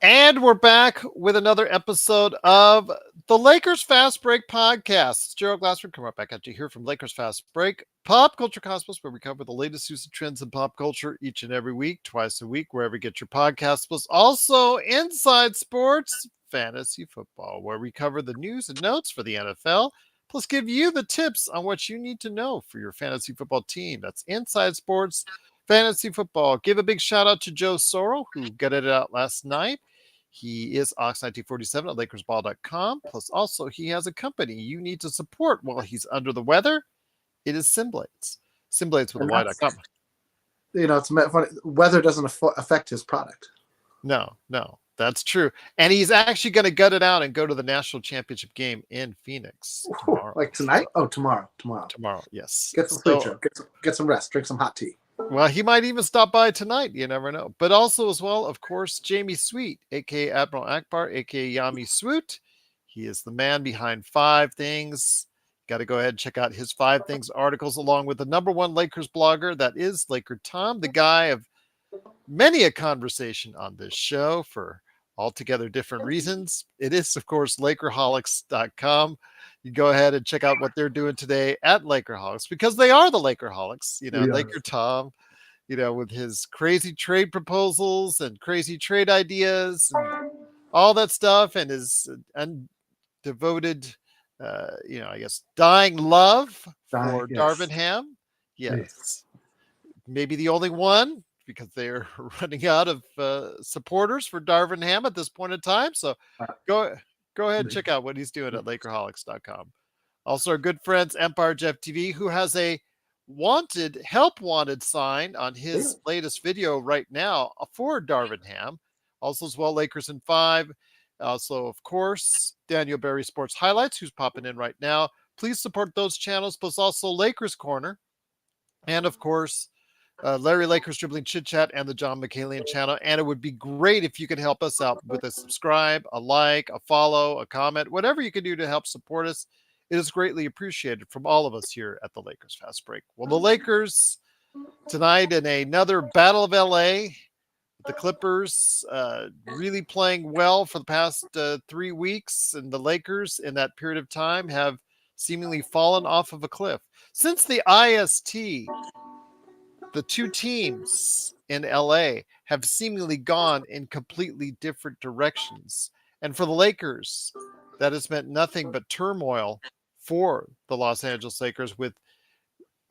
And we're back with another episode of the Lakers Fast Break podcast. It's Gerald Glassford coming right back at you here from Lakers Fast Break, Pop Culture Cosmos, where we cover the latest news and trends in pop culture each and every week, twice a week, wherever you get your podcasts. Plus, also Inside Sports Fantasy Football, where we cover the news and notes for the NFL, plus give you the tips on what you need to know for your fantasy football team. That's Inside Sports Fantasy Football. Give a big shout out to Joe Sorrell, who got it out last night. He is Ox1947 at LakersBall.com. Plus, also, he has a company you need to support while he's under the weather. It is Simblades. Simblades with a And Y.com. it's funny. Weather doesn't affect his product. No, that's true. And he's actually going to gut it out and go to the national championship game in Phoenix tomorrow. Like tonight? Oh, tomorrow. Tomorrow, yes. Get some sleep, Joe. Get some rest. Drink some hot tea. Well, he might even stop by tonight. You never know. But also, as well, of course, Jamie Sweet, a.k.a. Admiral Akbar, a.k.a. Yami Swoot. He is the man behind 5 Things. Got to go ahead and check out his 5 Things articles, along with the #1 Lakers blogger, that is Laker Tom, the guy of many a conversation on this show for altogether different reasons. It is, of course, Lakerholics.com. You go ahead and check out what they're doing today at Lakerholics, because they are the Lakerholics. Laker Tom, with his crazy trade proposals and crazy trade ideas and all that stuff, and his undevoted, I guess, dying love for Darvin Ham. Yes. Maybe the only one, because they're running out of supporters for Darvin Ham at this point in time. So go ahead and check out what he's doing at Lakerholics.com. Also, our good friends Empire Jeff TV, who has a help wanted sign on his latest video right now for Darvin Ham. Also, as well, Lakers in 5. Also, of course, Daniel Berry Sports Highlights, who's popping in right now. Please support those channels, plus also Lakers Corner. And, of course, Larry Lakers Dribbling Chit Chat and the John McCallion channel. And it would be great if you could help us out with a subscribe, a like, a follow, a comment, whatever you can do to help support us. It is greatly appreciated from all of us here at the Lakers Fast Break. Well, the Lakers tonight in another Battle of LA. The Clippers really playing well for the past 3 weeks, and the Lakers in that period of time have seemingly fallen off of a cliff. Since the IST, the 2 teams in LA have seemingly gone in completely different directions. And for the Lakers, that has meant nothing but turmoil for the Los Angeles Lakers, with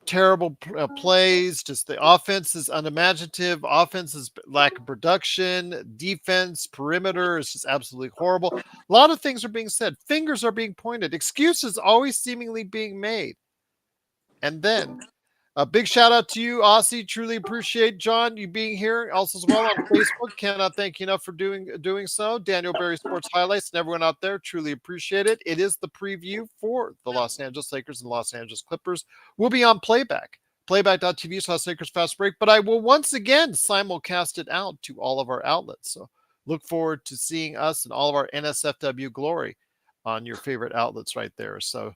terrible plays. Just the offense is unimaginative. Offense is lack of production. Defense, perimeter is just absolutely horrible. A lot of things are being said. Fingers are being pointed. Excuses always seemingly being made. And then a big shout out to you, Aussie. Truly appreciate, John, you being here. Also as well on Facebook. Cannot thank you enough for doing so. Daniel Berry Sports Highlights and everyone out there, truly appreciate it. It is the preview for the Los Angeles Lakers and Los Angeles Clippers. We'll be on playback.tv/Lakers Fast Break, but I will once again simulcast it out to all of our outlets. So look forward to seeing us and all of our NSFW glory on your favorite outlets right there. So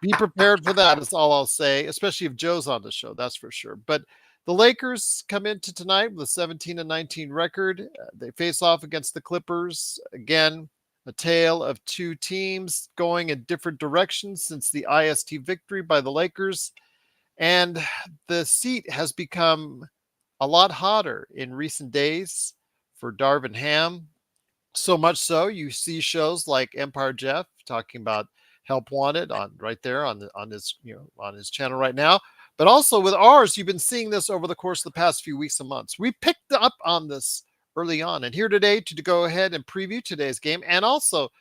be prepared for that is all I'll say, especially if Joe's on the show, that's for sure. But the Lakers come into tonight with a 17-19 record. They face off against the Clippers. Again, a tale of 2 teams going in different directions since the IST victory by the Lakers. And the seat has become a lot hotter in recent days for Darvin Ham. So much so, you see shows like Empire Jeff talking about help wanted on right there on his channel right now. But also with ours, you've been seeing this over the course of the past few weeks and months. We picked up on this early on, and here today to go ahead and preview today's game and also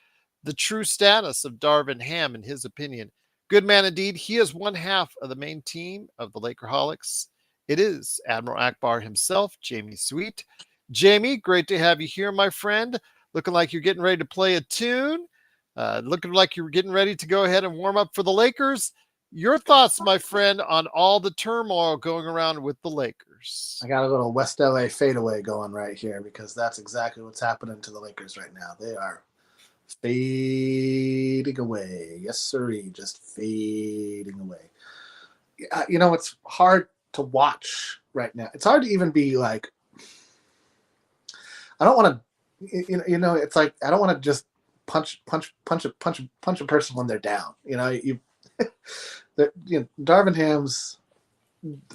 the true status of Darvin Ham in his opinion. Good man indeed. He is one half of the main team of the Lakerholics. It is Admiral Akbar himself, Jamie Sweet. Jamie, great to have you here, my friend. Looking like you're getting ready to play a tune. Looking like you're getting ready to go ahead and warm up for the Lakers. Your thoughts, my friend, on all the turmoil going around with the Lakers? I got a little West LA fadeaway going right here, because that's exactly what's happening to the Lakers right now. They are fading away. Yes, sirree, just fading away. It's hard to watch right now. It's hard to even be like, I don't want to it's like I don't want to just punch a person when they're down. Darvin Ham's.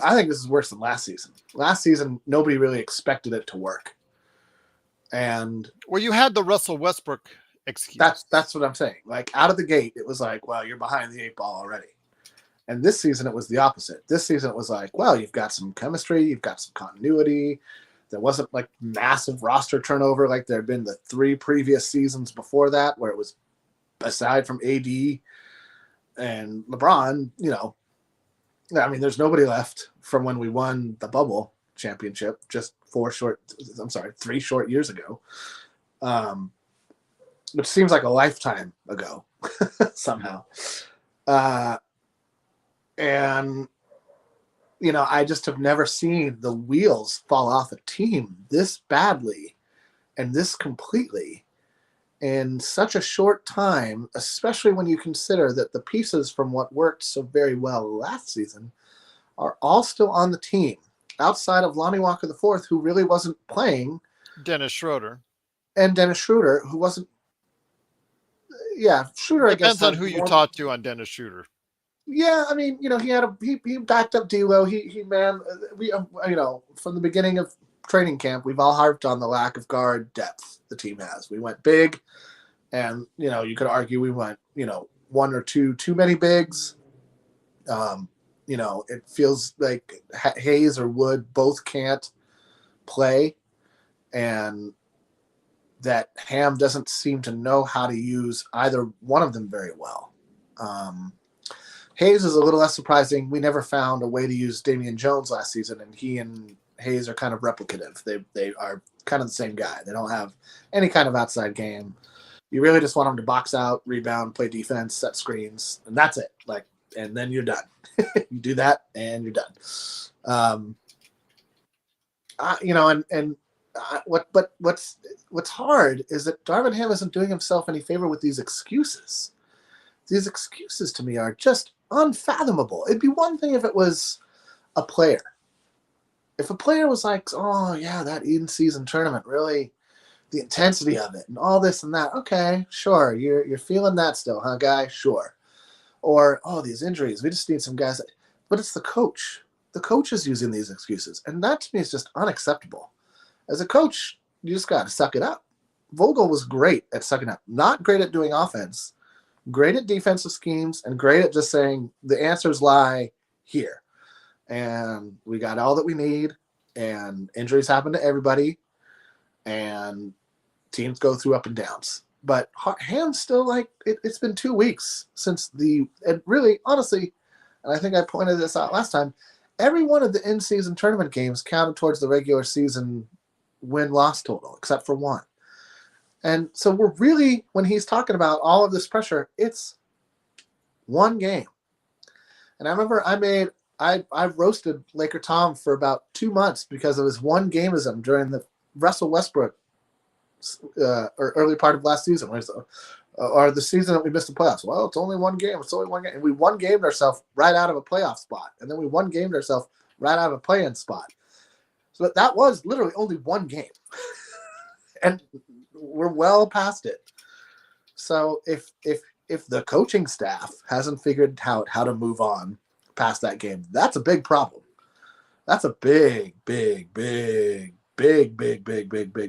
I think this is worse than last season. Last season, nobody really expected it to work, and Well, you had the Russell Westbrook excuse. that's what I'm saying. Like out of the gate, it was like, well, you're behind the 8 ball already. And this season, it was the opposite. This season, it was like, well, you've got some chemistry, you've got some continuity. There wasn't like massive roster turnover like there had been the 3 previous seasons before that, where it was aside from AD and LeBron, I mean, there's nobody left from when we won the bubble championship just 3 short years ago, which seems like a lifetime ago somehow. And, I just have never seen the wheels fall off a team this badly and this completely in such a short time, especially when you consider that the pieces from what worked so very well last season are all still on the team, outside of Lonnie Walker IV, who really wasn't playing. Dennis Schroeder. And Dennis Schroeder, who wasn't. Yeah, Schroeder, I guess. Depends on who you talk to on Dennis Schroeder. Yeah, I mean, he backed up D'Lo. From the beginning of training camp, we've all harped on the lack of guard depth the team has. We went big, and you could argue we went 1 or 2 too many bigs. It feels like Hayes or Wood both can't play, and that Ham doesn't seem to know how to use either one of them very well. Hayes is a little less surprising. We never found a way to use Damian Jones last season, and he and Hayes are kind of replicative. They are kind of the same guy. They don't have any kind of outside game. You really just want them to box out, rebound, play defense, set screens, and that's it. And then you're done. You do that, and you're done. What's hard is that Darvin Ham isn't doing himself any favor with these excuses. These excuses to me are just unfathomable. It'd be one thing if it was a player. If a player was like, oh, yeah, that in-season tournament, really, the intensity of it and all this and that. Okay, sure. You're feeling that still, huh, guy? Sure. Or, oh, these injuries. We just need some guys. But it's the coach. The coach is using these excuses. And that to me is just unacceptable. As a coach, you just got to suck it up. Vogel was great at sucking up. Not great at doing offense. Great at defensive schemes, and great at just saying the answers lie here. And we got all that we need, and injuries happen to everybody, and teams go through up and downs. But Ham's still it's been 2 weeks since and really, honestly, and I think I pointed this out last time, every one of the in-season tournament games counted towards the regular season win-loss total, except for one. And so we're really, when he's talking about all of this pressure, it's one game. And I remember I roasted Laker Tom for about 2 months because of his one gameism during the Russell Westbrook or early part of last season, or the season that we missed the playoffs. Well, it's only one game. It's only one game. And we one-gamed ourselves right out of a playoff spot. And then we one-gamed ourselves right out of a play-in spot. So that was literally only one game. And we're well past it. So if the coaching staff hasn't figured out how to move on past that game, that's a big problem. That's a big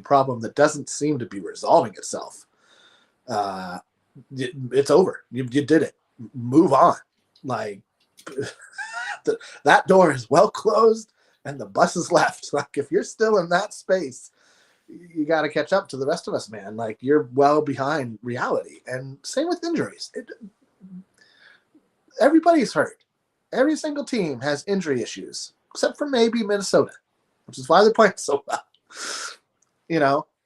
problem that doesn't seem to be resolving itself. It's over. You did it. Move on. That door is well closed and the bus is left. If you're still in that space, you got to catch up to the rest of us, man. You're well behind reality. And same with injuries. Everybody's hurt. Every single team has injury issues, except for maybe Minnesota, which is why they're playing so well.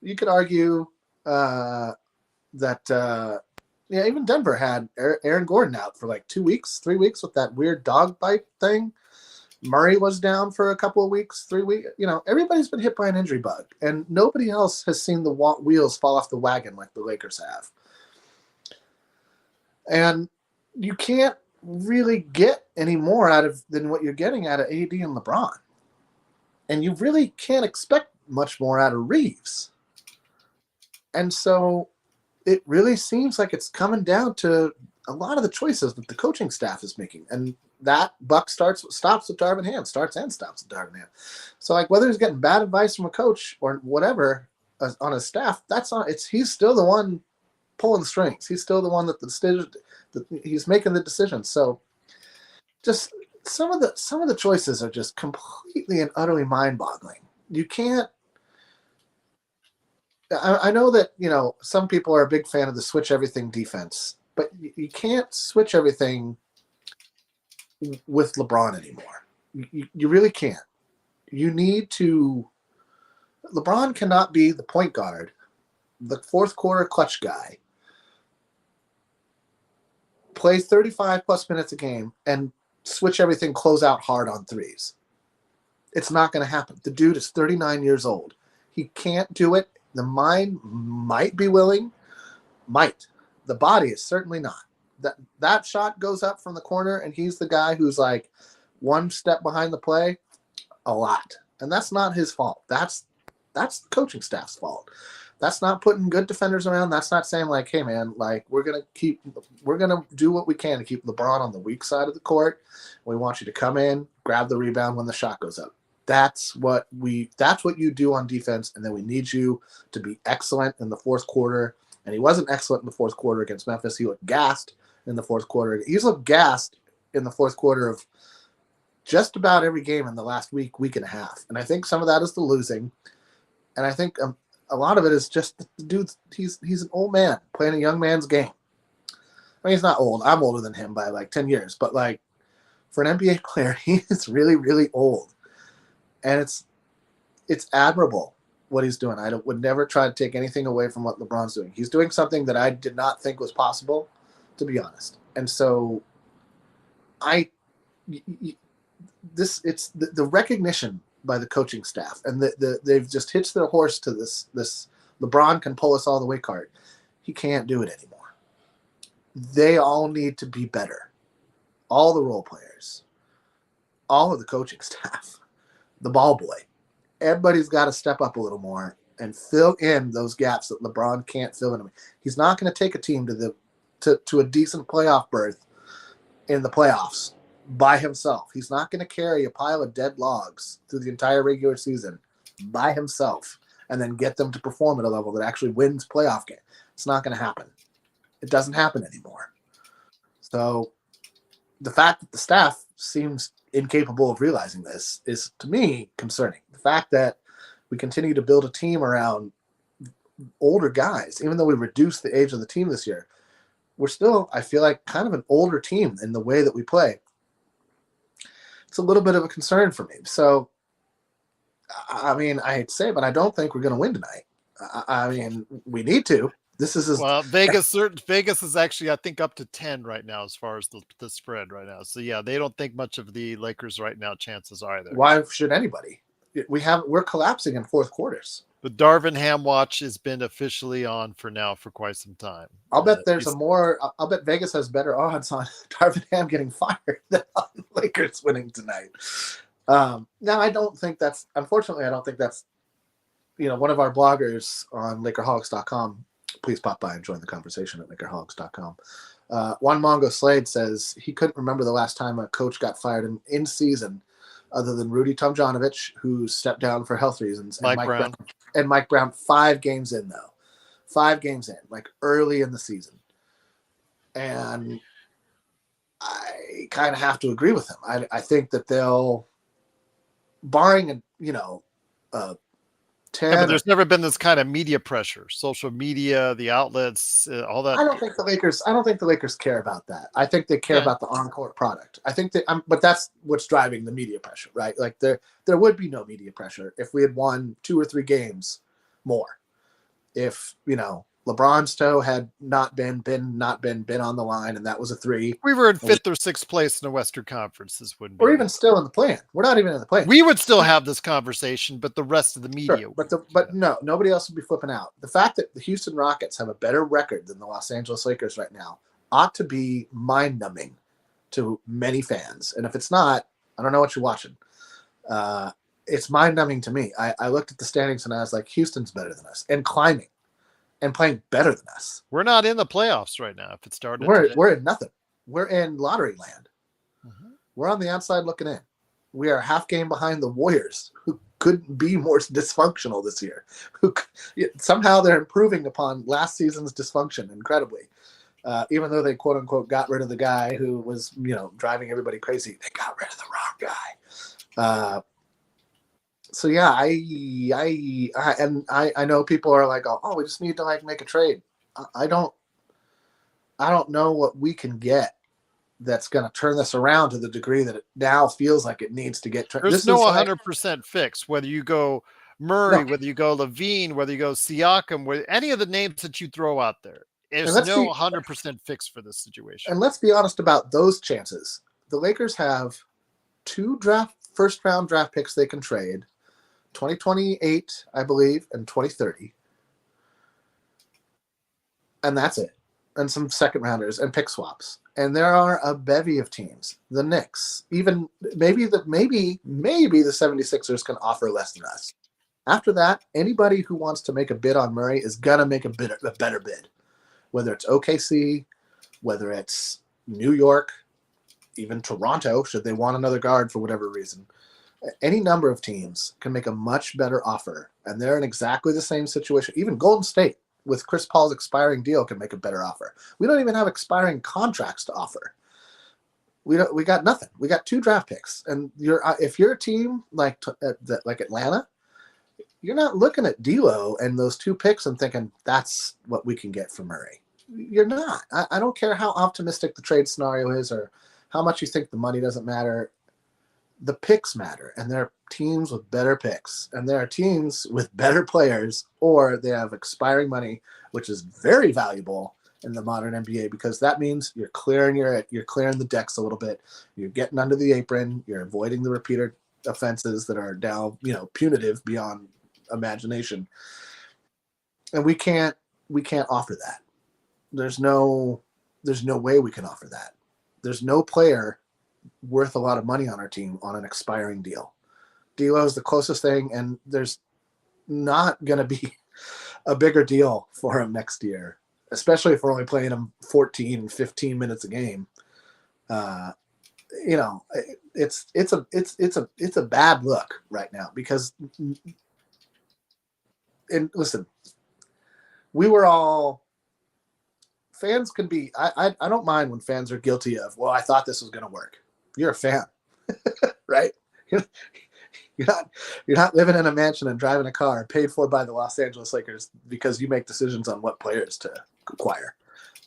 You could argue that even Denver had Aaron Gordon out for 2 weeks, 3 weeks with that weird dog bite thing. Murray was down for a couple of weeks, 3 weeks. Everybody's been hit by an injury bug, and nobody else has seen the wheels fall off the wagon like the Lakers have. And you can't really get any more than what you're getting out of AD and LeBron. And you really can't expect much more out of Reeves. And so it really seems like it's coming down to a lot of the choices that the coaching staff is making. And that buck stops with Darvin Ham, starts and stops with Darvin Ham. So like whether he's getting bad advice from a coach or whatever on his staff, that's not, he's still the one pulling the strings. He's still the one that he's making the decisions. So just some of the choices are just completely and utterly mind-boggling. You can't. I know that some people are a big fan of the switch everything defense, but you can't switch everything with LeBron anymore. You really can't. You need to. LeBron cannot be the point guard, the fourth quarter clutch guy, play 35 plus minutes a game, and switch everything, close out hard on threes. It's not going to happen. The dude is 39 years old. He can't do it. The mind might be willing, might. The body is certainly not. That shot goes up from the corner, and he's the guy who's like one step behind the play a lot. And that's not his fault. That's the coaching staff's fault. That's not putting good defenders around. That's not saying like, hey man, like we're gonna do what we can to keep LeBron on the weak side of the court. We want you to come in, grab the rebound when the shot goes up. That's what you do on defense, and then we need you to be excellent in the fourth quarter. And he wasn't excellent in the fourth quarter against Memphis. He looked gassed in the fourth quarter. He's looked gassed in the fourth quarter of just about every game in the last week and a half. And I think some of that is the losing. And I think a lot of it is just the dude, he's an old man playing a young man's game. I mean, he's not old. I'm older than him by like 10 years. But like for an NBA player, he is really, really old. And it's admirable what he's doing. I would never try to take anything away from what LeBron's doing. He's doing something that I did not think was possible, to be honest. And so it's the recognition by the coaching staff, and they've just hitched their horse to this LeBron can pull us all the way card. He can't do it anymore. They all need to be better. All the role players, all of the coaching staff, the ball boy. Everybody's got to step up a little more and fill in those gaps that LeBron can't fill in. He's not going to take a team to a decent playoff berth in the playoffs by himself. He's not going to carry a pile of dead logs through the entire regular season by himself and then get them to perform at a level that actually wins playoff game. It's not going to happen. It doesn't happen anymore. So the fact that the staff seems incapable of realizing this is, to me, concerning. The fact that we continue to build a team around older guys, even though we reduced the age of the team this year, we're still, I feel like, kind of an older team in the way that we play. It's a little bit of a concern for me. So, I mean, I hate to say it, but I don't think we're going to win tonight. I mean, we need to. Vegas is actually, I think, up to 10 right now as far as the spread right now. So yeah, they don't think much of the Lakers right now chances either. Why should anybody? We're collapsing in fourth quarters. The Darvin Ham watch has been officially on for quite some time. I'll bet I'll bet Vegas has better odds on Darvin Ham getting fired than on the Lakers winning tonight. Now I don't think that's, unfortunately, I don't think that's, one of our bloggers on LakerHolics.com. Please pop by and join the conversation at LakerHolics.com. Juan Mongo Slade says he couldn't remember the last time a coach got fired in season other than Rudy Tomjanovich, who stepped down for health reasons. And Mike Brown 5 games in, though. 5 games in, like early in the season. And I kind of have to agree with him. I think that they'll, barring, 10. Yeah, but there's never been this kind of media pressure, social media, the outlets, all that. I don't think the Lakers care about that. I think they care about the on-court product. I think but that's what's driving the media pressure, right? Like there would be no media pressure if we had won 2 or 3 games more. If, LeBron's toe had not been on the line, and that was a 3. We were in 5th or 6th place in the Western Conference. This wouldn't be. Or even still in the play-in. We're not even in the play-in. We would still have this conversation, but the rest of the media. Sure, but no, nobody else would be flipping out. The fact that the Houston Rockets have a better record than the Los Angeles Lakers right now ought to be mind-numbing to many fans. And if it's not, I don't know what you're watching. It's mind-numbing to me. I looked at the standings and I was like, Houston's better than us and climbing. and playing better than us. We're not in the playoffs right now. If it started today, We're in nothing. We're in lottery land. Mhm. We're on the outside looking in. We are half game behind the Warriors, who couldn't be more dysfunctional this year. Somehow they're improving upon last season's dysfunction incredibly. Even though they quote unquote got rid of the guy who was, driving everybody crazy, they got rid of the wrong guy. So yeah, I know people are like, oh, we just need to like make a trade. I don't know what we can get that's going to turn this around to the degree that it now feels like it needs to get turned. There's This no is like 100% fix. Whether you go Murray, no, whether you go Levine, whether you go Siakam, with any of the names that you throw out there, and there's no 100% fix for this situation. let's be honest about those chances. The Lakers have 2 first round draft picks they can trade, 2028, I believe, and 2030, and that's it. And some second rounders and pick swaps. And there are a bevy of teams. The Knicks, even maybe the 76ers can offer less than us. After that, anybody who wants to make a bid on Murray is gonna make a better bid. Whether it's OKC, whether it's New York, even Toronto, should they want another guard for whatever reason. Any number of teams can make a much better offer, and they're in exactly the same situation. Even Golden State, with Chris Paul's expiring deal, can make a better offer. We don't even have expiring contracts to offer. We got nothing. We got 2 draft picks, and if you're a team like Atlanta, you're not looking at D'Lo and those 2 picks and thinking that's what we can get from Murray. You're not. I don't care how optimistic the trade scenario is or how much you think the money doesn't matter. The picks matter, and there are teams with better picks, and there are teams with better players, or they have expiring money, which is very valuable in the modern NBA because that means you're clearing the decks a little bit, you're getting under the apron, you're avoiding the repeated offenses that are now punitive beyond imagination, and we can't offer that. There's no way we can offer that. There's no player worth a lot of money on our team on an expiring deal. D'Lo is the closest thing, and there's not going to be a bigger deal for him next year, especially if we're only playing him 14, 15 minutes a game. It's a bad look right now because, and listen, we were all fans can be. I don't mind when fans are guilty of, well, I thought this was going to work. You're a fan, right? You're not living in a mansion and driving a car paid for by the Los Angeles Lakers because you make decisions on what players to acquire.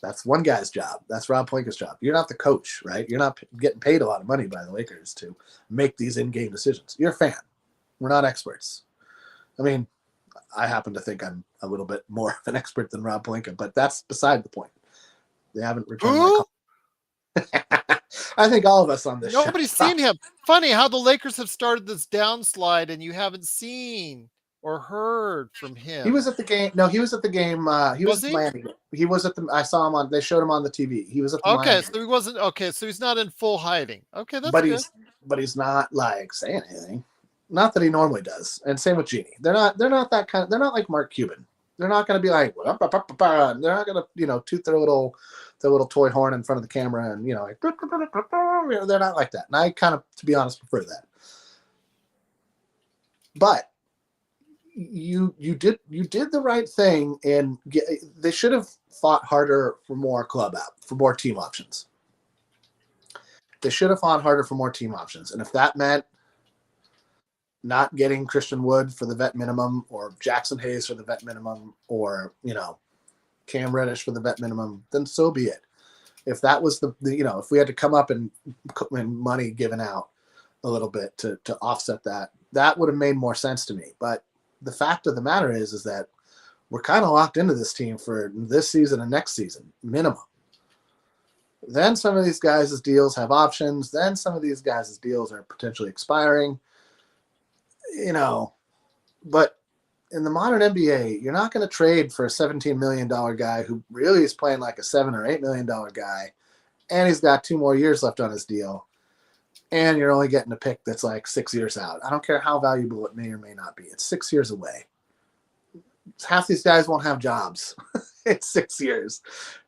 That's one guy's job. That's Rob Pelinka's job. You're not the coach, right? You're not getting paid a lot of money by the Lakers to make these in-game decisions. You're a fan. We're not experts. I mean, I happen to think I'm a little bit more of an expert than Rob Pelinka, but that's beside the point. They haven't returned my call. I think all of us on this Nobody's show. seen him. Funny how the Lakers have started this downslide and you haven't seen or heard from him. He was at the game. No, he was at the game. He was at the Miami game. He was at the. I saw him on. They showed him on the TV. He was at the Okay, Miami so game. he wasn't. Okay, so he's not in full hiding. Okay, that's but good. he's not like saying anything. Not that he normally does. And same with Genie. They're not that kind. They're not like Mark Cuban. They're not going to be like. They're not going to toot their little toy horn in front of the camera and like. They're not like that. And I kind of, to be honest, prefer that. But you did the right thing, and they should have fought harder for more for more team options. They should have fought harder for more team options, and if that meant not getting Christian Wood for the vet minimum, or Jackson Hayes for the vet minimum, or Cam Reddish for the vet minimum, then so be it. If that was the if we had to come up and money given out a little bit to offset that would have made more sense to me. But the fact of the matter is that we're kind of locked into this team for this season and next season, minimum. Then some of these guys' deals have options. Then some of these guys' deals are potentially expiring. But in the modern NBA, you're not going to trade for a $17 million guy who really is playing like a $7 or $8 million guy, and he's got 2 more years left on his deal, and you're only getting a pick that's like 6 years out. I don't care how valuable it may or may not be. It's 6 years away. Half these guys won't have jobs It's 6 years.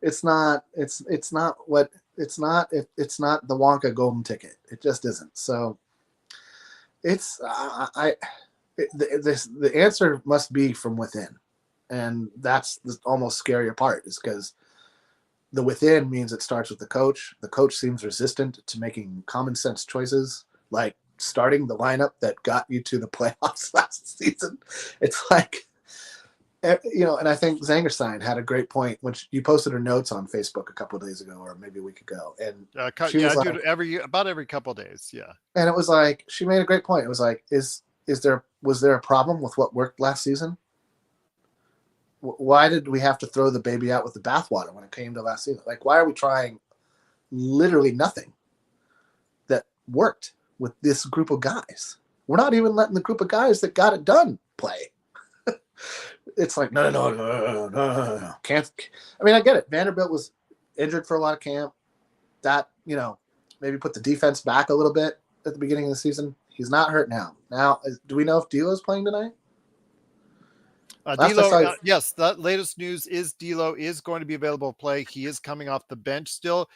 It's not. It's not what. It's not. It's not the Wonka golden ticket. It just isn't. So it's. The answer must be from within, and that's the almost scarier part. Is because the within means it starts with the coach. The coach seems resistant to making common sense choices, like starting the lineup that got you to the playoffs last season. It's like, and I think Zangerstein had a great point when you posted her notes on Facebook a couple of days ago, or maybe a week ago, and she Yeah, was I do like, it about every couple of days. Yeah, and it was like she made a great point. It was like, was there a problem with what worked last season? Why did we have to throw the baby out with the bathwater when it came to last season? Like, why are we trying literally nothing that worked with this group of guys? We're not even letting the group of guys that got it done play. It's like, no. Can't. I mean, I get it. Vanderbilt was injured for a lot of camp. That, maybe put the defense back a little bit at the beginning of the season. He's not hurt now. Now, do we know if D'Lo's playing tonight? D'Lo, yes, the latest news is D'Lo is going to be available to play. He is coming off the bench still.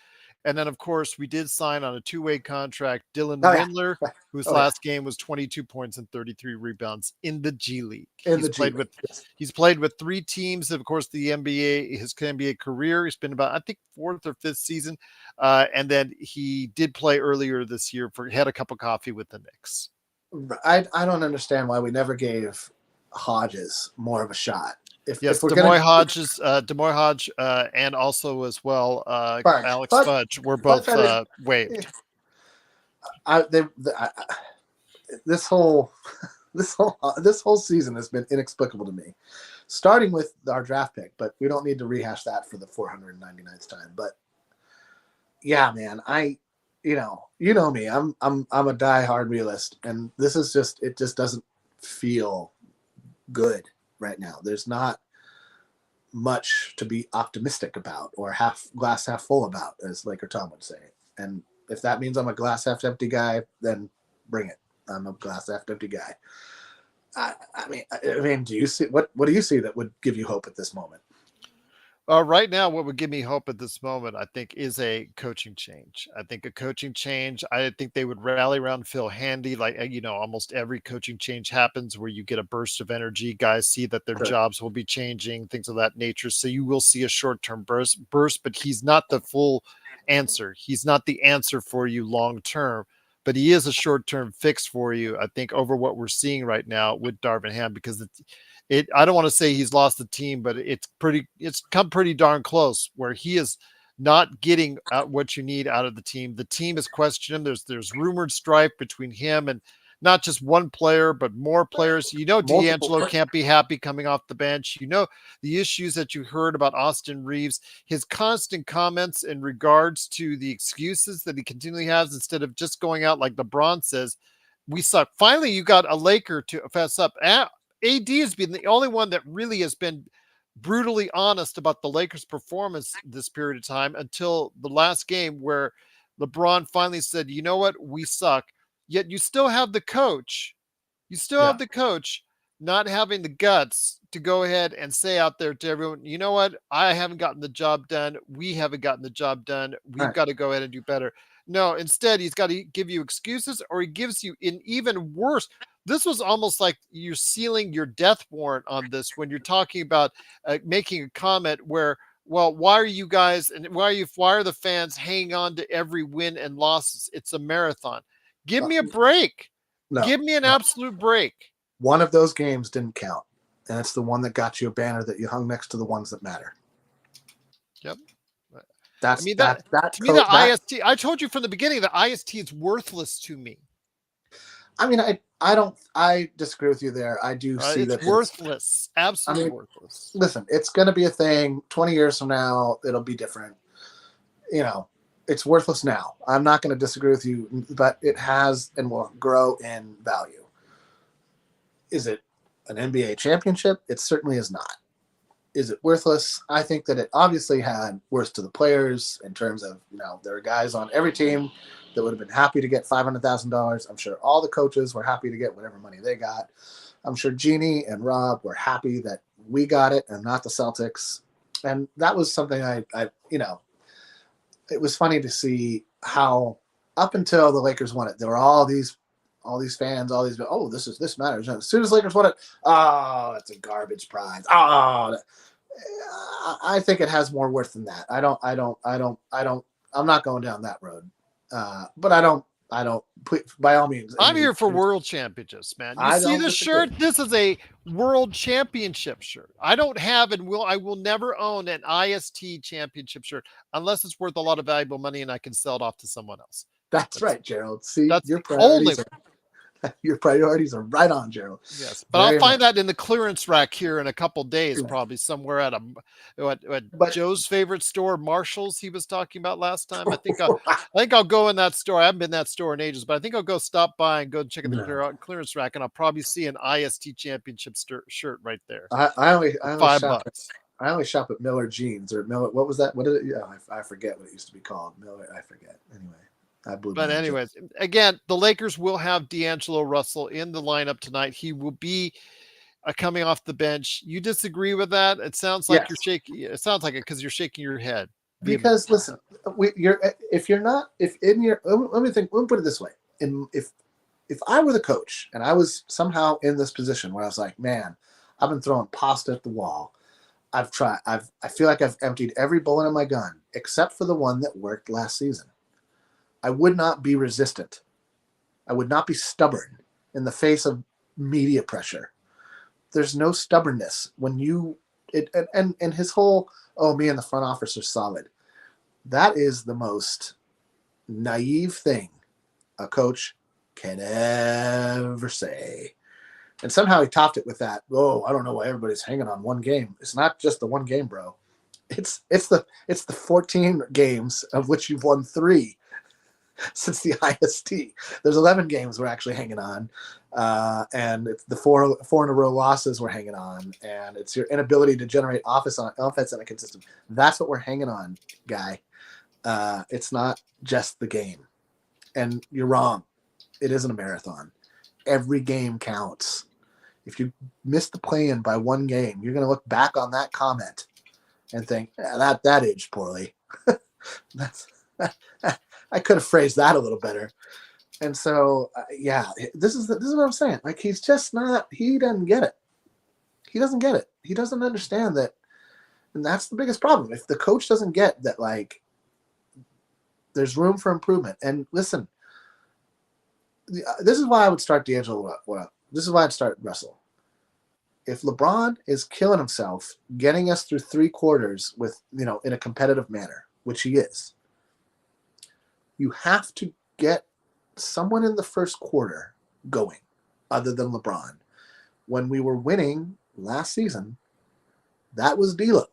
And then, of course, we did sign on a two-way contract Dylan Windler, whose last game was 22 points and 33 rebounds in the G League. He's played with three teams, of course, the NBA, his NBA career. He's been about, I think, fourth or fifth season. And then he did play earlier this year had a cup of coffee with the Knicks. I don't understand why we never gave Hodges more of a shot. If we're Demoy Hodge, and also as well, Alex Fudge were both waived. This whole season has been inexplicable to me, starting with our draft pick. But we don't need to rehash that for the 499th time. But yeah, man, you know me. I'm a diehard realist, and this is it just doesn't feel good right now. There's not much to be optimistic about or glass half full about, as Laker Tom would say. And if that means I'm a glass half empty guy, then bring it. I'm a glass half empty guy. I mean, do you see what do you see that would give you hope at this moment? Right now, what would give me hope at this moment, I think, is a coaching change. I think a coaching change. I think they would rally around Phil Handy. Like, almost every coaching change happens where you get a burst of energy. Guys see that their jobs will be changing, things of that nature. So you will see a short-term burst, but he's not the full answer. He's not the answer for you long-term, but he is a short-term fix for you, I think, over what we're seeing right now with Darvin Ham, because I don't want to say he's lost the team, but it's come pretty darn close where he is not getting what you need out of the team. The team is questioning him. There's rumored strife between him and not just one player, but more players. D'Angelo can't be happy coming off the bench. The issues that you heard about Austin Reeves, his constant comments in regards to the excuses that he continually has instead of just going out like LeBron says, we suck. Finally, you got a Laker to fess up. AD has been the only one that really has been brutally honest about the Lakers' performance this period of time until the last game where LeBron finally said, you know what, we suck. Yet you still have the coach. You still have the coach not having the guts to go ahead and say out there to everyone, you know what, I haven't gotten the job done. We haven't gotten the job done. We've got to go ahead and do better. No, instead, he's got to give you excuses, or he gives you an even worse. This was almost like you're sealing your death warrant on this when you're talking about making a comment where, well, why are you guys and why are the fans hanging on to every win and losses? It's a marathon. Give me a break. Give me an absolute break. One of those games didn't count, and it's the one that got you a banner that you hung next to the ones that matter. Yep. That to me, the IST. I told you from the beginning, the IST is worthless to me. I mean, I disagree with you there. I do see that it's worthless. Absolutely worthless. Listen, it's going to be a thing. 20 years from now, it'll be different. It's worthless now. I'm not going to disagree with you, but it has and will grow in value. Is it an NBA championship? It certainly is not. Is it worthless? I think that it obviously had worth to the players in terms of, there are guys on every team that would have been happy to get $500,000. I'm sure all the coaches were happy to get whatever money they got. I'm sure Jeannie and Rob were happy that we got it and not the Celtics. And that was something I it was funny to see how up until the Lakers won it, there were all these fans, oh, this matters. And as soon as Lakers won it, oh, it's a garbage prize. Oh, I think it has more worth than that. I'm not going down that road. But I don't by all means. I'm here for world championships, man. You I see don't this disagree. shirt? This is a world championship shirt. I don't have and I will never own an IST championship shirt unless it's worth a lot of valuable money and I can sell it off to someone else. That's right, Gerald. See, that's your only priorities are right on, Gerald. Yes, but I'll find that in the clearance rack here in a couple days, probably somewhere at Joe's favorite store, Marshall's. He was talking about last time. I think I'll go in that store. I haven't been in that store in ages, but I think I'll go stop by and go check in the clearance rack, and I'll probably see an IST championship shirt right there. I only $5. I only shop at Miller Jeans or Miller. What was that? What did it? Yeah, I forget what it used to be called. Miller. I forget. Anyway. But anyways, again, the Lakers will have D'Angelo Russell in the lineup tonight. He will be coming off the bench. You disagree with that? It sounds like you're shaking. It sounds like it because you're shaking your head. Because listen, let me put it this way. If I were the coach and I was somehow in this position where I was like, man, I've been throwing pasta at the wall. I feel like I've emptied every bullet in my gun except for the one that worked last season. I would not be resistant. I would not be stubborn in the face of media pressure. There's no stubbornness when and his whole, oh, me and the front office are solid. That is the most naive thing a coach can ever say. And somehow he topped it with that, oh, I don't know why everybody's hanging on one game. It's not just the one game, bro. It's the 14 games of which you've won 3. Since the IST. There's 11 games we're actually hanging on. And it's the four in a row losses we're hanging on. And it's your inability to generate offense on a consistent. That's what we're hanging on, guy. It's not just the game. And you're wrong. It isn't a marathon. Every game counts. If you miss the play-in by one game, you're going to look back on that comment and think, that aged poorly. I could have phrased that a little better. And so, this is what I'm saying. Like, he's just not, he doesn't get it. He doesn't get it. He doesn't understand that. And that's the biggest problem. If the coach doesn't get that, like, there's room for improvement. And listen, this is why I would start D'Angelo. This is why I'd start Russell. If LeBron is killing himself, getting us through 3 quarters with, in a competitive manner, which he is, you have to get someone in the first quarter going other than LeBron. When we were winning last season, that was D'Lo.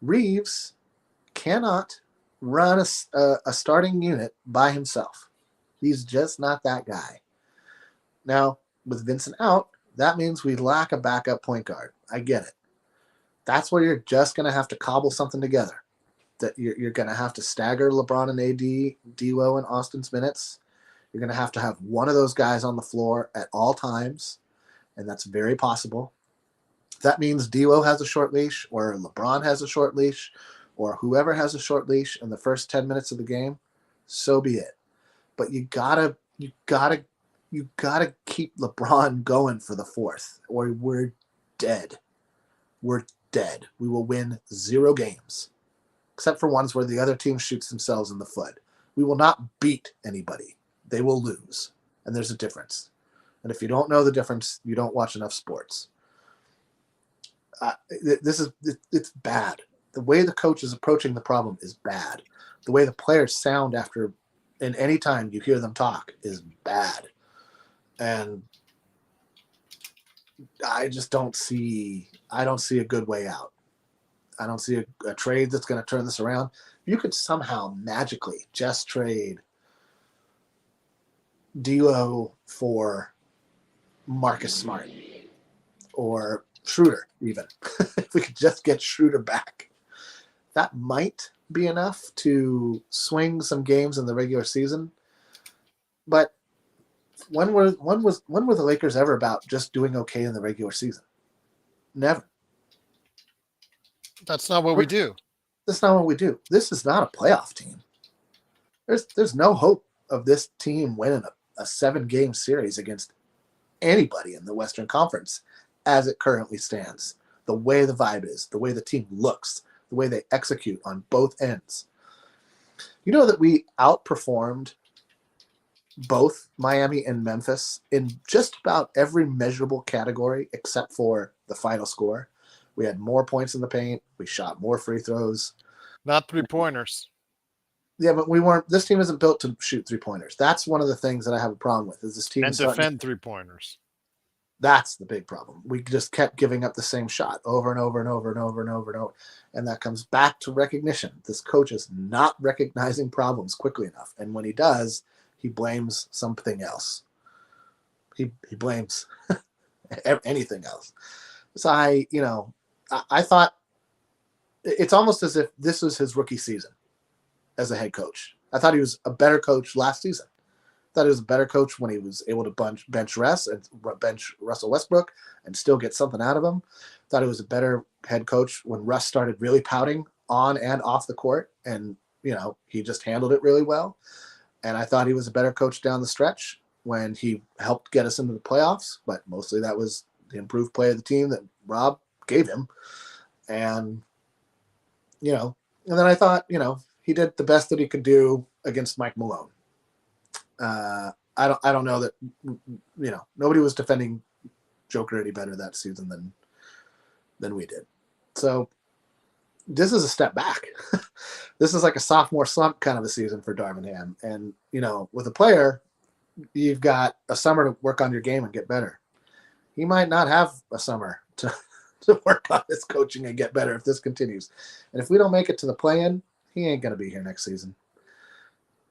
Reeves cannot run a starting unit by himself. He's just not that guy. Now, with Vincent out, that means we lack a backup point guard. I get it. That's where you're just going to have to cobble something together. That you're going to have to stagger LeBron and AD, D'Lo and Austin's minutes. You're going to have one of those guys on the floor at all times, and that's very possible. If that means D'Lo has a short leash, or LeBron has a short leash, or whoever has a short leash in the first 10 minutes of the game, so be it. But you gotta keep LeBron going for the fourth, or we're dead. We're dead. We will win 0 games. Except for ones where the other team shoots themselves in the foot. We will not beat anybody. They will lose. And there's a difference. And if you don't know the difference, you don't watch enough sports. It's bad. The way the coach is approaching the problem is bad. The way the players sound after, and any time you hear them talk, is bad. And I just don't see a good way out. I don't see a trade that's going to turn this around. You could somehow magically just trade D'Lo for Marcus Smart or Schroeder even. If we could just get Schroeder back. That might be enough to swing some games in the regular season. But when were the Lakers ever about just doing okay in the regular season? Never. That's not what we do. That's not what we do. This is not a playoff team. There's no hope of this team winning a 7-game series against anybody in the Western Conference as it currently stands. The way the vibe is, the way the team looks, the way they execute on both ends. You know that we outperformed both Miami and Memphis in just about every measurable category except for the final score. We had more points in the paint. We shot more free throws. Not 3-pointers. Yeah, but we weren't. This team isn't built to shoot 3-pointers. That's one of the things that I have a problem with. Is this team and defend 3-pointers? That's the big problem. We just kept giving up the same shot over and over and over and over and over and over, and that comes back to recognition. This coach is not recognizing problems quickly enough, and when he does, he blames something else. He blames anything else. So I thought it's almost as if this was his rookie season as a head coach. I thought he was a better coach last season. I thought he was a better coach when he was able to bench Russell Westbrook and still get something out of him. I thought he was a better head coach when Russ started really pouting on and off the court, and he just handled it really well. And I thought he was a better coach down the stretch when he helped get us into the playoffs, but mostly that was the improved play of the team that Rob gave him. And and then I thought, he did the best that he could do against Mike Malone. I don't know that nobody was defending Joker any better that season than we did. So this is a step back. This is like a sophomore slump kind of a season for Darvin Ham. And with a player, you've got a summer to work on your game and get better. He might not have a summer to work on his coaching and get better if this continues. And if we don't make it to the play-in, he ain't going to be here next season.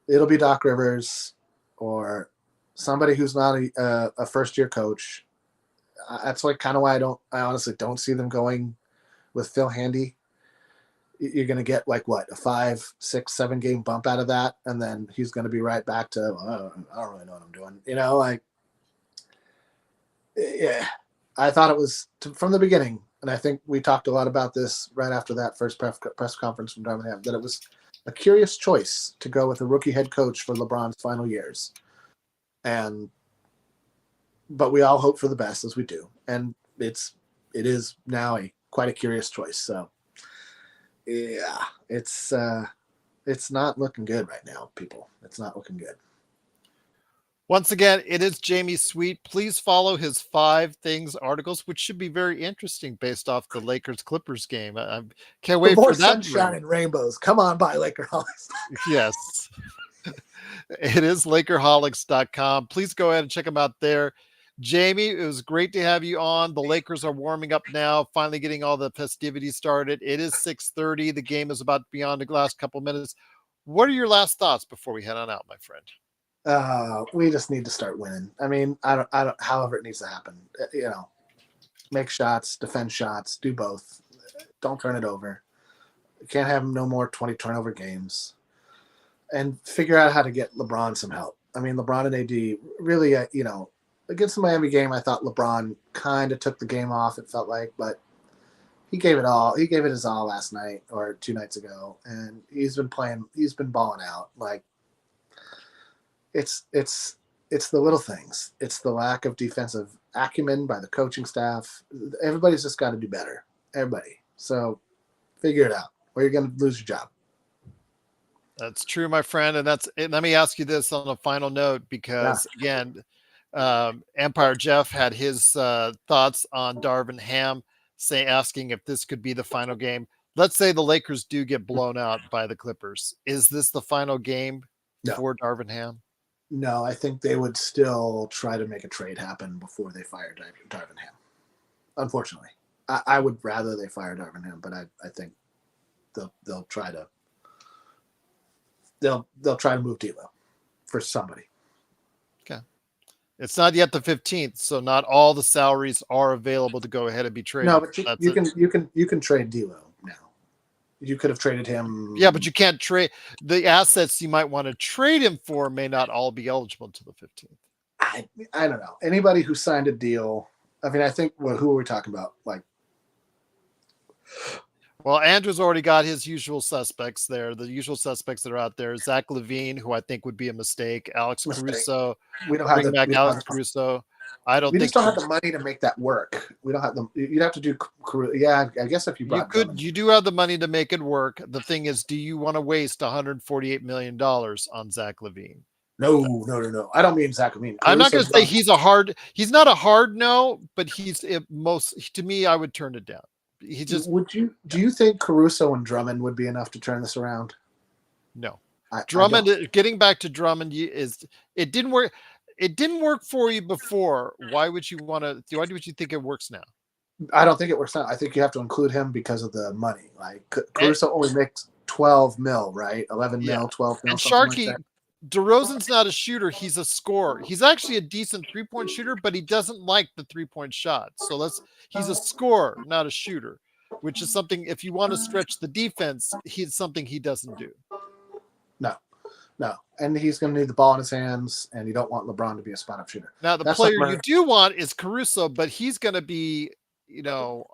It'll be Doc Rivers or somebody who's not a first-year coach. That's kind of why I honestly don't see them going with Phil Handy. You're going to get a 5, 6, 7 game bump out of that, and then he's going to be right back to I don't really know what I'm doing. Yeah. I thought it was from the beginning, and I think we talked a lot about this right after that first press conference from Darvin Ham, that it was a curious choice to go with a rookie head coach for LeBron's final years. But we all hope for the best, as we do. And it is now quite a curious choice. So yeah, it's not looking good right now, people. It's not looking good. Once again, it is Jamie Sweet. Please follow his 5 Things articles, which should be very interesting based off the Lakers-Clippers game. I can't wait for that. Sunshine and rainbows. Come on by, Lakerholics. Yes. It is Lakerholics.com. Please go ahead and check them out there. Jamie, it was great to have you on. The Lakers are warming up now, finally getting all the festivities started. It is 6:30. The game is about to be on the last couple minutes. What are your last thoughts before we head on out, my friend? We just need to start winning. I mean, I don't, however it needs to happen, make shots, defend shots, do both. Don't turn it over. Can't have no more 20 turnover games, and figure out how to get LeBron some help. I mean, LeBron and AD really, against the Miami game, I thought LeBron kind of took the game off. It felt like, but he gave it all. He gave it his all last night or 2 nights ago, and he's been playing. He's been balling out. It's the little things. It's the lack of defensive acumen by the coaching staff. Everybody's just got to do better. Everybody. So figure it out, or you're going to lose your job. That's true, my friend. And let me ask you this on a final note, because again, Empire Jeff had his thoughts on Darvin Ham, asking if this could be the final game. Let's say the Lakers do get blown out by the Clippers. Is this the final game for Darvin Ham? No, I think they would still try to make a trade happen before they fire Darvin Ham. Unfortunately, I would rather they fire Darvin Ham, but I think they'll try to move D'Lo for somebody. Okay, it's not yet the 15th, so not all the salaries are available to go ahead and be traded. No, but you can trade D'Lo now. You could have traded him. Yeah, but you can't trade the assets you might want to trade him for. May not all be eligible to the 15th. I don't know. Anybody who signed a deal. I mean, I think who are we talking about? Well, Andrew's already got his usual suspects there. The usual suspects that are out there: Zach Levine, who I think would be a mistake; Alex Mistake. Caruso, We don't have bring the. back We don't Alex have, Caruso. I don't we think just don't have the money to make that work. We don't have the. You'd have to do. Yeah, I guess if you you brought could. Drummond. You do have the money to make it work. The thing is, do you want to waste $148 million on Zach Levine? No. I don't mean Zach. I mean I'm not going Caruso's to say gone. he's not a hard no, but to me, I would turn it down. He just, Would you? Do you think Caruso and Drummond would be enough to turn this around? no. I don't. Drummond, getting back to Drummond it didn't work. It didn't work for you before. Why would you want to, why would you think it works now? I don't think it works out. I think you have to include him because of the money. Like And, Caruso only makes 12 mil, right? 11 yeah. mil, 12 mil, And something like Sharky, that. DeRozan's not a shooter. He's a scorer. He's actually a decent 3-point shooter, but he doesn't like the 3-point shot. So he's a scorer, not a shooter, which is something, if you want to stretch the defense, he's something he doesn't do. No, no. And he's going to need the ball in his hands, and you don't want LeBron to be a spot-up shooter. Now, the That's player you do want is Caruso, but he's going to be,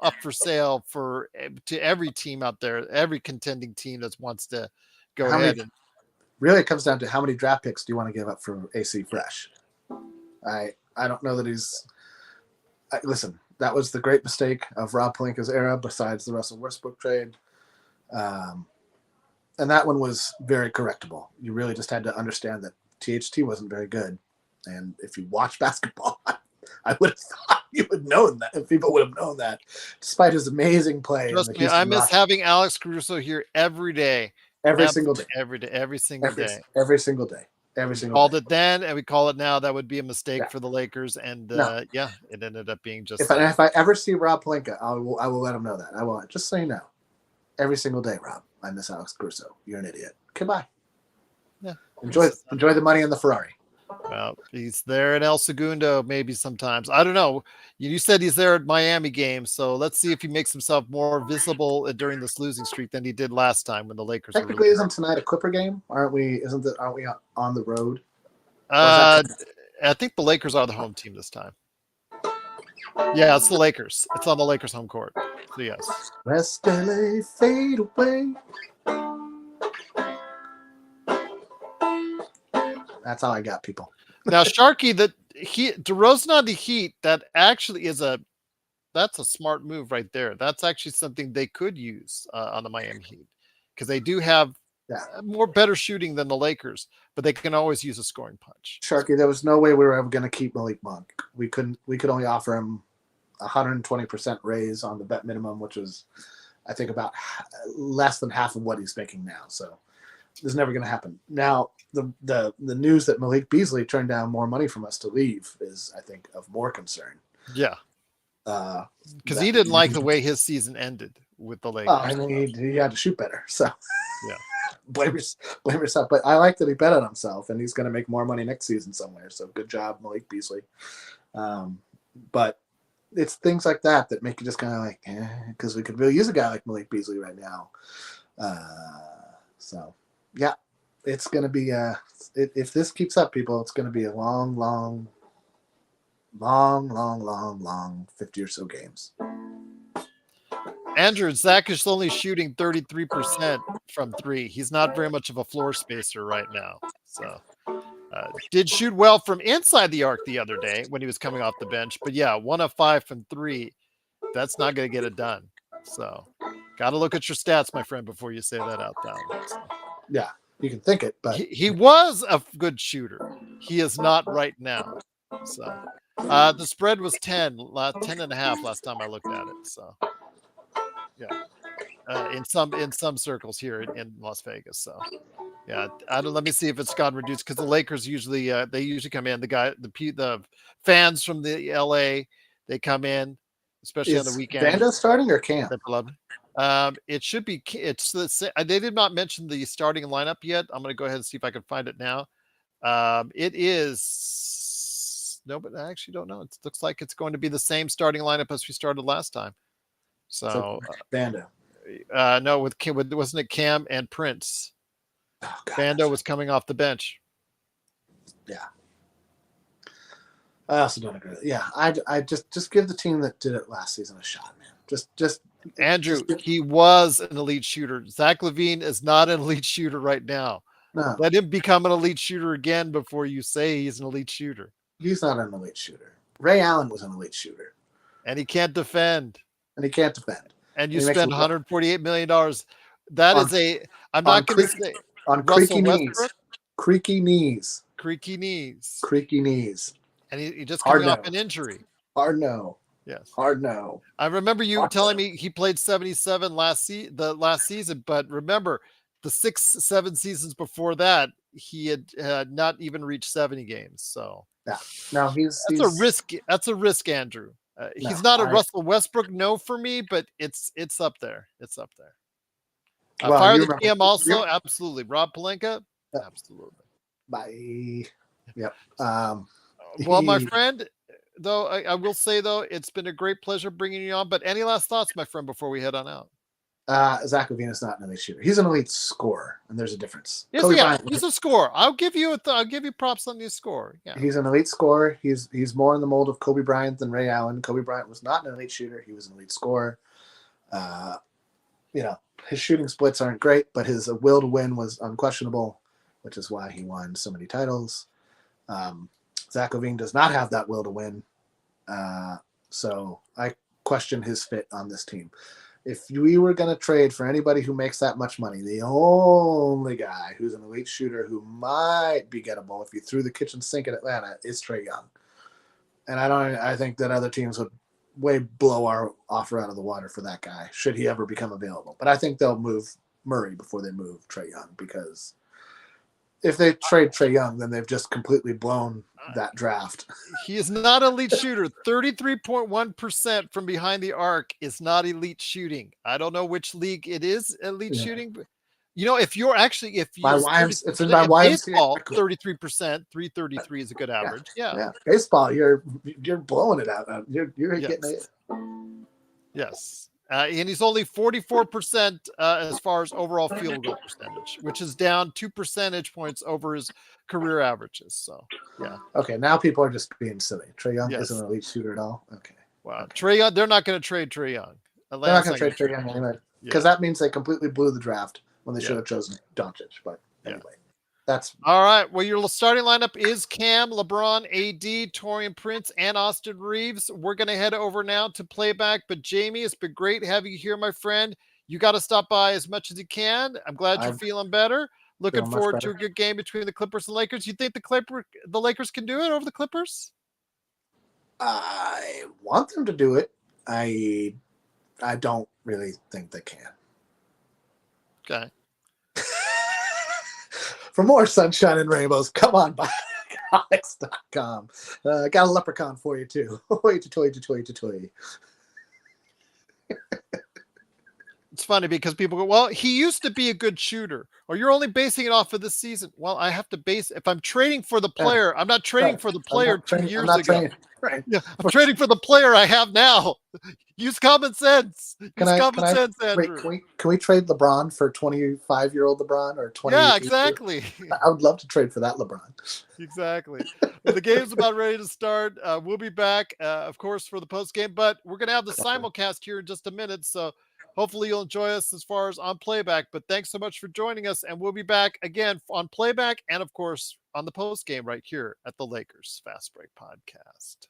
up for sale to every team out there, every contending team that wants to go ahead. Really, it comes down to how many draft picks do you want to give up for AC Fresh? I don't know that listen, that was the great mistake of Rob Pelinka's era, besides the Russell Westbrook trade. And that one was very correctable. You really just had to understand that THT wasn't very good. And if you watch basketball, I would have thought you would know that. If people would have known that, despite his amazing play. Trust me, I miss having Alex Caruso here every day. Every single day. Every day. Every single day. Every single day. Every single called day. it then, and we call it now. That would be a mistake for the Lakers. And it ended up being just. If I ever see Rob Pelinka, I will let him know that. I will. Just so you know, every single day, Rob, I miss Alex Caruso. You're an idiot. Goodbye. Yeah. Enjoy the money in the Ferrari. Well, he's there at El Segundo maybe sometimes. I don't know. You said he's there at Miami games, so let's see if he makes himself more visible during this losing streak than he did last time when the Lakers. Technically, isn't tonight a Clipper game? Aren't we? Aren't we on the road? I think the Lakers are the home team this time. Yeah, it's the Lakers. It's on the Lakers home court. So yes. West LA fade away. That's all I got, people. Now, Sharky, DeRozan on the Heat, that actually that's a smart move right there. That's actually something they could use on the Miami Heat, because they do have better shooting than the Lakers, but they can always use a scoring punch. Sharky, there was no way we were ever going to keep Malik Monk. We could only offer him 120% raise on the bet minimum, which was, I think, about less than half of what he's making now. So this is never going to happen. Now, the news that Malik Beasley turned down more money from us to leave is, I think, of more concern. Yeah. Because he didn't like the way his season ended with the Lakers. I mean, he had to shoot better. So yeah, blame yourself. But I like that he bet on himself, and he's going to make more money next season somewhere. So good job, Malik Beasley. But it's things like that make you just kind of like, because we could really use a guy like Malik Beasley right now. So yeah, it's going to be if this keeps up, people, it's going to be a long 50 or so games. Andrew, Zach is only shooting 33% from three. He's not very much of a floor spacer right now. So did shoot well from inside the arc the other day when he was coming off the bench. But yeah, 1 of 5 from three. That's not going to get it done. So got to look at your stats, my friend, before you say that out loud. So. Yeah, you can think it, but he was a good shooter. He is not right now. So the spread was 10.5 last time I looked at it. So yeah, in some circles here in Las Vegas. So yeah, let me see if it's gotten reduced, because the Lakers usually they usually come in. The fans from the LA, they come in, especially on the weekend. Vando starting or Cam? It should be. They did not mention the starting lineup yet. I'm going to go ahead and see if I can find it now. It is but I actually don't know. It looks like it's going to be the same starting lineup as we started last time. So Vando. No, wasn't it Cam and Prince? Oh, God, Vando was coming off the bench. Yeah. I also don't agree. Yeah, I just give the team that did it last season a shot, man. Just Andrew, just he was an elite shooter. Zach LaVine is not an elite shooter right now. no. Let him become an elite shooter again before you say he's an elite shooter. He's not an elite shooter. Ray Allen was an elite shooter, And he can't defend. and he can't defend. And you And he makes spend $148 million. That on is I'm on not going to creaky, say on Russell creaky knees, Westbrook, creaky knees, creaky knees. creaky knees. And he just Hard coming no. off an injury. Hard no. Yes. Hard no. I remember you Hard telling no. me he played 77 the last season, but remember the 7 seasons before that, he had not even reached 70 games. So Yeah. No, he's a risk. That's a risk, Andrew. no, He's not a Russell Westbrook, no, for me, but it's up there. It's up there. well, Fire you the remember. GM also, absolutely. Rob Pelinka, absolutely. Bye. Yep. Well, my friend, though, I will say, though, it's been a great pleasure bringing you on. But any last thoughts, my friend, before we head on out? Zach LaVine is not an elite shooter. He's an elite scorer, and there's a difference. Yes, Kobe yeah, Bryant, he's a scorer. I'll give you props on the score. Yeah, he's an elite scorer. He's more in the mold of Kobe Bryant than Ray Allen. Kobe Bryant was not an elite shooter. He was an elite scorer. His shooting splits aren't great, but his will to win was unquestionable, which is why he won so many titles. Zach LaVine does not have that will to win. So I question his fit on this team. If we were going to trade for anybody who makes that much money, the only guy who's an elite shooter who might be gettable if you threw the kitchen sink at Atlanta is Trae Young. And I think that other teams would way blow our offer out of the water for that guy, should he ever become available. But I think they'll move Murray before they move Trae Young, because if they trade Trae Young, then they've just completely blown that draft. He is not an elite shooter. 33.1% from behind the arc is not elite shooting. I don't know which league it is elite shooting, but if you're it's in my baseball, 33%, 333 is a good average. Yeah. Baseball, you're blowing it out. You're getting it. Yes. And he's only 44% as far as overall field goal percentage, which is down 2 percentage points over his career averages. So, yeah. Okay, now people are just being silly. Trae Young isn't an elite shooter at all. Okay. Wow. Okay. Trae Young, they're not going to trade Trae Young. They're not going to trade Trae Young anyway, because that means they completely blew the draft when they should have chosen Doncic. But anyway. That's all right. Well, your starting lineup is Cam, LeBron, AD, Taurean Prince, and Austin Reeves. We're going to head over now to playback. But Jamie, it's been great having you here, my friend. You got to stop by as much as you can. I'm glad you're feeling better. Looking forward to a good game between the Clippers and Lakers. You think the Lakers can do it over the Clippers? I want them to do it. I don't really think they can. Okay. For more sunshine and rainbows, come on by comics.com. Got a leprechaun for you, too. Toy. It's funny because people go, well, he used to be a good shooter, or you're only basing it off of this season. Well, I have to base, if I'm trading for the player, I'm not trading for the player 2 years ago. Yeah, I'm trading for the player I have now. Use common sense. Sense, Andrew. Wait, can we trade LeBron for 25-year-old LeBron or 20? Yeah, exactly. I would love to trade for that LeBron. Exactly. Well, the game's about ready to start. We'll be back, of course, for the post game, but we're going to have the simulcast here in just a minute. So hopefully you'll enjoy us as far as on playback. But thanks so much for joining us, and we'll be back again on playback and, of course, on the post game right here at the Lakers Fast Break Podcast.